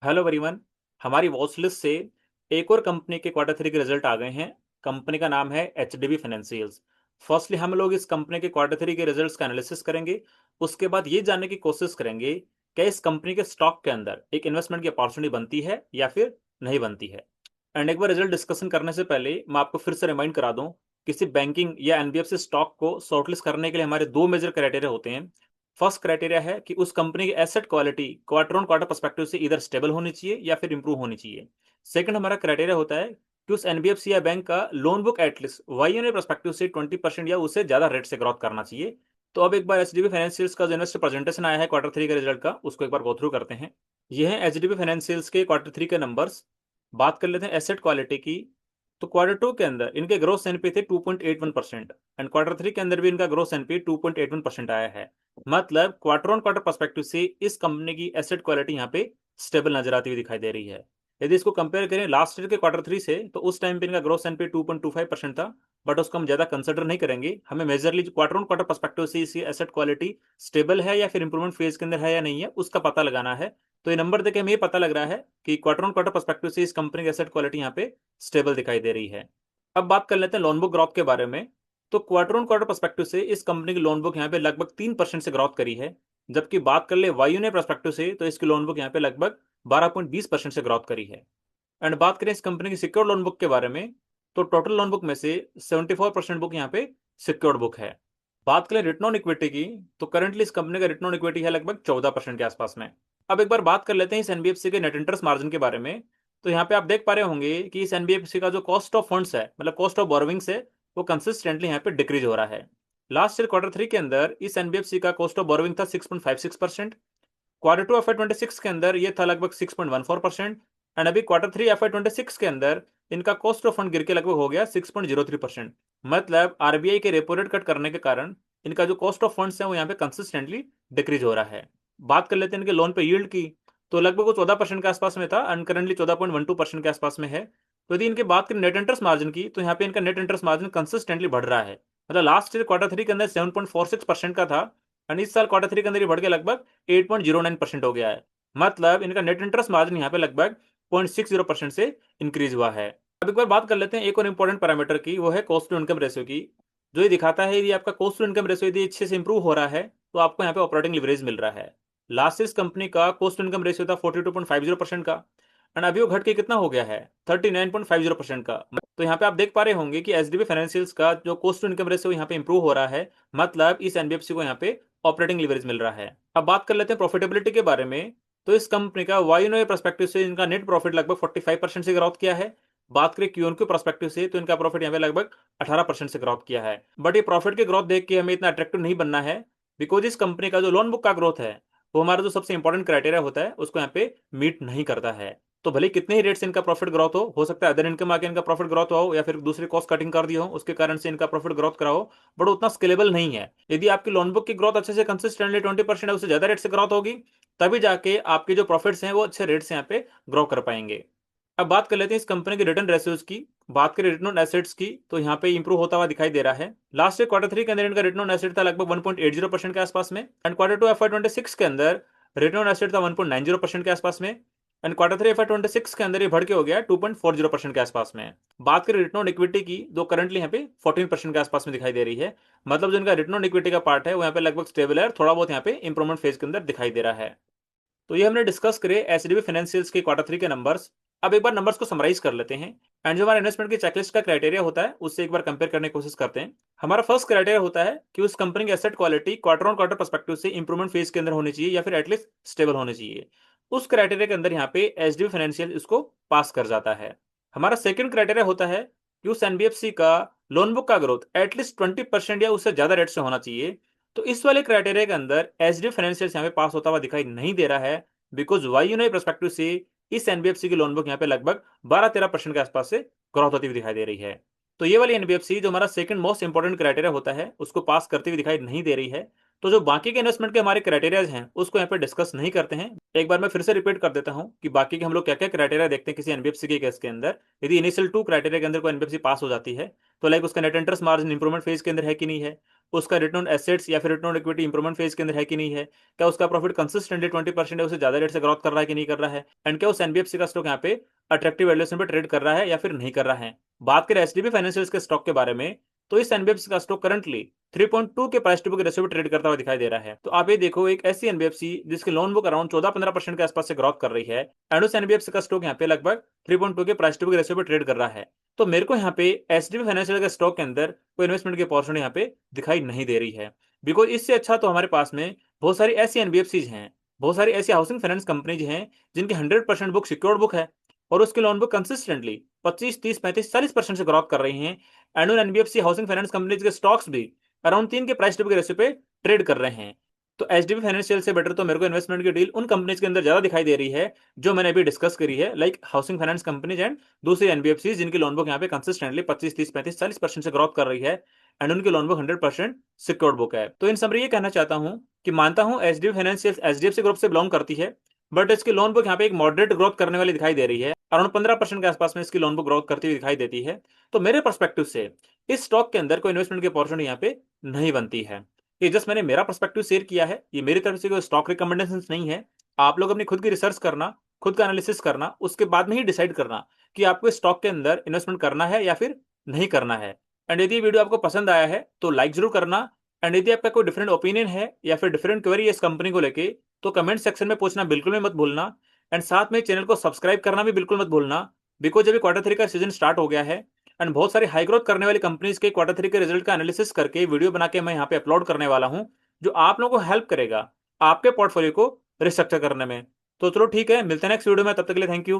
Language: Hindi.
Hello everyone. हमारी वॉच लिस्ट से एक और कंपनी के क्वार्टर थ्री के रिजल्ट आ गए हैं। कंपनी का नाम है एचडीबी फाइनेंशियल्स। फर्स्टली हम लोग इस कंपनी के क्वार्टर थ्री के रिजल्ट्स का एनालिसिस करेंगे। उसके बाद ये जानने की कोशिश करेंगे कि इस कंपनी के स्टॉक के अंदर एक इन्वेस्टमेंट की अपॉर्चुनिटी बनती है या फिर नहीं बनती है। एंड एक बार रिजल्ट डिस्कशन करने से पहले मैं आपको फिर से रिमाइंड करा दूं, किसी बैंकिंग या एनबीएफसी स्टॉक को शॉर्टलिस्ट करने के लिए हमारे दो मेजर क्राइटेरिया होते हैं। फर्स्ट क्राइटेरिया है कि उस कंपनी की asset quality quarter on quarter perspective से इधर स्टेबल होनी चाहिए या फिर इंप्रूव होनी चाहिए। सेकंड हमारा क्राइटेरिया होता है कि उस एनबीएफसी या बैंक का loan book at least Y perspective से 20% या उससे ज्यादा रेट से ग्रोथ करना चाहिए। तो अब एक बार एचडीबी फाइनेंशियल्स का जो इन्वेस्टर प्रेजेंटेशन आया है क्वार्टर थ्री के रिजल्ट का, उसको एक बार गो थ्रू करते हैं। ये है एचडीबी फाइनेंशियल्स के क्वार्टर थ्री के नंबर्स। बात कर लेते हैं एसेट क्वालिटी की। तो क्वार्टर टू के अंदर इनके ग्रोथ एनपी थे 2.81% एंड क्वार्टर थ्री के अंदर भी इनका ग्रोथ एनपी 2.81% आया है। मतलब क्वार्टर ऑन क्वार्टर पर्सपेक्टिव से इस कंपनी की एसेट क्वालिटी यहाँ पे स्टेबल नजर आती हुई दिखाई दे रही है। यदि इसको कंपेयर करें लास्ट ईयर के क्वार्टर थ्री से, तो उस टाइम पे इनका ग्रोथ एनपी 2.25% था। बट उसको हम ज्यादा कंसिडर नहीं करेंगे, हमें majorly quarter on quarter perspective से इसकी एसेट क्वालिटी स्टेबल है या फिर इंप्रूवमेंट फेज के अंदर है या नहीं है, उसका पता लगाना है। तो ये नंबर देखे हमें ये पता लग रहा है कि क्वार्टर ऑन क्वार्टर पर्सपेक्टिव से इस कंपनी की एसेट क्वालिटी यहाँ पे स्टेबल दिखाई दे रही है। अब बात कर लेते हैं लोन बुक ग्रोथ के बारे में। तो क्वार्टर ऑन क्वार्टर पर्सपेक्टिव से इस कंपनी की लोन बुक यहाँ पे लगभग 3% से ग्रोथ करी है। जबकि बात कर ले वाई पर्सपेक्टिव से, तो इसकी लोन बुक यहाँ पे लगभग 12.20% से ग्रोथ करी है। एंड बात करें इस कंपनी की सिक्योर्ड लोन बुक के बारे में, तो टोटल लोन बुक में से 74% बुक यहाँ पे सिक्योर्ड बुक है। बात करें रिटर्न ऑन इक्विटी की, तो करंटली इस कंपनी का रिटर्न ऑन इक्विटी है लगभग 14% के आसपास में। अब एक बार बात कर लेते हैं इस एनबीएफसी के नेट इंटरेस्ट मार्जिन के बारे में। तो यहाँ पे आप देख पा रहे होंगे कि इस एनबीएफसी का जो कॉस्ट ऑफ फंड्स है, मतलब कॉस्ट ऑफ बोरोविंग्स है, वो कंसिस्टेंटली यहाँ पे डिक्रीज हो रहा है। लास्ट ईयर क्वार्टर थ्री के अंदर इस एनबीएफसी का कॉस्ट ऑफ बोरोविंग था 6.56%। क्वार्टर टू एफ आई 26 के अंदर ये था लगभग 6.14%। एंड अभी क्वार्टर थ्री एफ आई 26 के अंदर इनका कॉस्ट ऑफ फंड गिर के लगभग हो गया 6.03%। मतलब आरबीआई के रेपो रेट कट करने के कारण इनका जो कॉस्ट ऑफ फंड्स है वो यहाँ पे कंसिस्टेंटली डिक्रीज हो रहा है। बात कर लेते हैं इनके लोन पे यील्ड की। तो लगभग वो 14% के आसपास में था एंड करंटली 14.12% के आसपास में है। तो यदि इनकी बात करें नेट इंटरेस्ट मार्जिन की, तो यहाँ पे इनका नेट इंटरेस्ट मार्जिन कंसिस्टेंटली बढ़ रहा है। मतलब लास्ट ईयर क्वार्टर थ्री के अंदर 7.46% का था एंड इस साल क्वार्टर थ्री के अंदर ये बढ़ के लगभग 8.09% हो गया है। मतलब इनका नेट इंटरेस्ट मार्जिन यहाँ पे लगभग 0.60% से इंक्रीज हुआ है। अब एक बार बात कर लेते हैं एक और इंपॉर्टेंट पैरामीटर की, वो है कॉस्ट टू इनकम रेशियो की। जो ये दिखाता है यदि आपका कॉस्ट टू इनकम रेशियो यदि अच्छे से इंप्रूव हो रहा है, तो आपको यहाँ पे ऑपरेटिंग लिवरेज मिल रहा है। लास्ट इस कंपनी का कॉस्ट टू इनकम रेशियो था 42.50% का एंड अभी वो घट के कितना हो गया है, 39.50% का। तो यहाँ पे आप देख पा रहे होंगे कि एचडीबी फाइनेंशियल्स का जो कॉस्ट टू इनकम रेशियो यहाँ पे इंप्रूव हो रहा है। मतलब इस एनबीएफसी को यहाँ पे ऑपरेटिंग लीवरेज मिल रहा है। अब बात कर लेते हैं प्रॉफिटेबिलिटी के बारे में। तो इस कंपनी का वाई परस्पेक्टिव से इनका नेट प्रॉफिट लगभग 45% से ग्रोथ किया है। बात करें क्यू परस्पेक्टिव से, तो इनका प्रॉफिट यहाँ पे लगभग 18% से ग्रोथ किया है। बट ये प्रॉफिट की ग्रोथ देख के हमें इतना अट्रैक्टिव नहीं बनना है, बिकॉज इस कंपनी का जो लोन बुक का ग्रोथ है, वो हमारा जो सबसे इंपॉर्टेंट क्राइटेरिया होता है उसको यहाँ पे मीट नहीं करता है। तो भले कितने ही रेट से इनका प्रॉफिट ग्रोथ हो सकता है अदर इनकम आके इनका प्रॉफिट ग्रोथ हो या फिर दूसरी कॉस्ट कटिंग कर दी हो उसके कारण से इनका प्रॉफिट ग्रोथ करा हो, बट उतना स्केलेबल नहीं है। यदि आपकी लोन बुक की ग्रोथ अच्छे से कंसिस्टेंटली 20% उससे ज्यादा रेट से ग्रोथ होगी, तभी जाके आपके जो प्रॉफिट्स हैं वो अच्छे रेट से यहाँ पे ग्रो कर पाएंगे। अब बात कर लेते हैं इस कंपनी के रिटर्न रेशियोज की। बात करें रिटर्न ऑन एसेट्स की, तो यहाँ पे इंप्रूव होता हुआ दिखाई दे रहा है। लास्ट ईयर क्वार्टर थ्री के अंदर इनका रिटर्न ऑन एसेट था लगभग 1.80% के आसपास में एंड क्वार्टर टू एफआई 26 के अंदर रिटर्न ऑन एसेट था 1.90% के आसपास में एंड क्वार्टर थ्री एफआई 26 के अंदर ये बढ़ के हो गया 2.40% के आसपास में। बात करें रिटर्न ऑन इक्विटी की, तो करंटली यहाँ पे 14% के आसपास में दिखाई दे रही है। मतलब जो इनका रिटर्न ऑन इक्विटी का पार्ट है वो यहाँ पे लगभग स्टेबल है, थोड़ा बहुत यहाँ पे इंप्रूवमेंट फेज के अंदर दिखाई दे रहा है। तो ये हमने डिस्कस करे एचडीबी फाइनेंशियल्स के क्वार्टर थ्री के नंबर्स। अब एक बार नंबर्स को समराइज कर लेते हैं एंड जो हमारा इन्वेस्टमेंट की चेकलिस्ट का क्राइटेरिया होता है उससे एक बार कंपेयर करने की कोशिश करते हैं। हमारा फर्स्ट क्राइटेरिया होता है कि उस कंपनी की asset quality quarter on quarter perspective से इंप्रूवमेंट फेज के अंदर होनी चाहिए या फिर एटलीस्ट स्टेबल होनी चाहिए। उस क्राइटेरिया के अंदर यहाँ पे एचडीबी फाइनेंशियल इसको पास कर जाता है। हमारा सेकंड क्राइटेरिया होता है कि उस एनबीएफसी का लोन बुक का ग्रोथ एटलीस्ट 20% या उससे ज्यादा रेट से होना चाहिए। तो इस वाले क्राइटेरिया के अंदर एचडीबी फाइनेंशियल यहाँ पे पास होता हुआ दिखाई नहीं दे रहा है, बिकॉज वाई परस्पेक्टिव से इस एनबीएफसी की लोन बुक यहाँ पे लगभग 12-13% के आसपास से ग्रोथ होती हुई दिखाई दे रही है। तो ये वाली एनबीएफसी जो हमारा सेकंड मोस्ट इंपॉर्टेंट क्राइटेरिया होता है उसको पास करती हुई दिखाई नहीं दे रही है। तो जो बाकी के इन्वेस्टमेंट के हमारे क्राइटेरियाज हैं उसको यहाँ पे डिस्कस नहीं करते हैं। एक बार मैं फिर से रिपीट कर देता हूँ कि बाकी के हम लोग क्या क्या क्राइटेरिया देखते हैं किसी एनबीएफसी के केस के अंदर। यदि इनिशियल टू क्राइटेरिया के अंदर कोई एनबीएफसी पास हो जाती है, तो लाइक उसका net interest margin improvement phase के अंदर है कि नहीं है, उसका रिटर्न ऑन एसेट्स या फिर return on equity improvement phase के अंदर है कि नहीं है, क्या उसका प्रॉफिट कंसिस्टेंटली 20% है, उसे ज्यादा रेट से ग्रोथ कर रहा है कि नहीं कर रहा है, एंड क्या उस एनबीएफसी का स्टॉक यहाँ पे अट्रैक्टिव वैल्यूएशन पे ट्रेड कर रहा है या फिर नहीं कर रहा है। बात करें एचडीबी फाइनेंशियल के स्टॉक के बारे में, तो इस एनबीएफसी का स्टॉक करंटली 3.2 के प्राइस टू बुक रेशियो पे ट्रेड करता हुआ दिखाई दे रहा है। तो आप ये देखो, एक ऐसी एनबीएफसी जिसकी लोन बुक अराउंड 14-15% के आसपास से ग्रोथ कर रही है, एंड उस एनबीएफसी का स्टॉक यहाँ पे लगभग 3.2 के प्राइस टू बुक रेशियो पे ट्रेड कर रहा है। तो मेरे को यहाँ पे एचडीबी फाइनेंशियल के स्टॉक के अंदर कोई इन्वेस्टमेंट की अपॉर्चुनिटी यहाँ पे दिखाई नहीं दे रही है। बिकॉज इससे अच्छा तो हमारे पास में बहुत सारी ऐसी एनबीएफसीज हैं, बहुत सारी ऐसी हाउसिंग फाइनेंस कंपनीज हैं जिनकी 100% बुक सिक्योर्ड बुक है, और उसकी लोन बुक कंसिस्टेंटली 25, 30, 35, 40% से ग्रोथ कर रही हैं। Annual NBFC housing finance companies के स्टॉक्स भी अराउंड 3 के प्राइस टू बुक रेशियो पे ट्रेड कर रहे हैं। तो एचडीबी फाइनेंशियल से बेटर तो मेरे को इन्वेस्टमेंट की डील उन कंपनीज के अंदर ज्यादा दिखाई दे रही है जो मैंने अभी डिस्कस करी है, like housing finance companies and दूसरी एनबीएफसी जिनकी लोन बुक यहाँ पे कंसिस्टेंटली 25, 30, 35, 40% से ग्रोथ कर रही है, एंड उनकी लोन बुक 100% सिक्योर्ड बुक है। तो इन समरी ये कहना चाहता हूं कि मानता हूं एचडीबी फाइनेंशियल एचडीएफसी ग्रुप से बिलोंग करती है, बट इसकी लोन बुक यहाँ पे एक मॉडरेट ग्रोथ करने वाली दिखाई दे रही है, अराउंड 15% के आसपास में इसकी लोन बुक ग्रोथ करती हुई दिखाई देती है। तो मेरे पर्सपेक्टिव से इस स्टॉक के अंदर कोई इन्वेस्टमेंट की अपॉर्चुनिटी यहाँ पे नहीं बनती है। ये जस्ट मैंने मेरा पर्सपेक्टिव शेयर किया है, ये मेरी तरफ से कोई स्टॉक रिकमेंडेशन नहीं है। आप लोग अपनी खुद की रिसर्च करना, खुद का एनालिसिस करना, उसके बाद में ही डिसाइड करना कि आपको इस स्टॉक के अंदर इन्वेस्टमेंट करना है या फिर नहीं करना है। एंड यदि वीडियो आपको पसंद आया है तो लाइक जरूर करना, एंड यदि आपका कोई डिफरेंट ओपिनियन है या फिर डिफरेंट क्वेरी है इस कंपनी को लेके, तो कमेंट सेक्शन में पूछना बिल्कुल भी मत भूलना, एंड साथ में चैनल को सब्सक्राइब करना भी बिल्कुल मत भूलना। बिकॉज अभी क्वार्टर 3 का सीजन स्टार्ट हो गया है, एंड बहुत सारी हाई ग्रोथ करने वाली कंपनीज के क्वार्टर 3 के रिजल्ट का एनालिसिस करके वीडियो बना के मैं यहाँ पे अपलोड करने वाला हूँ, जो आप लोगों को हेल्प करेगा आपके पोर्टफोलियो को रिस्ट्रक्चर करने में। तो चलो ठीक है, मिलते हैं नेक्स्ट वीडियो में, तब तक के लिए थैंक यू।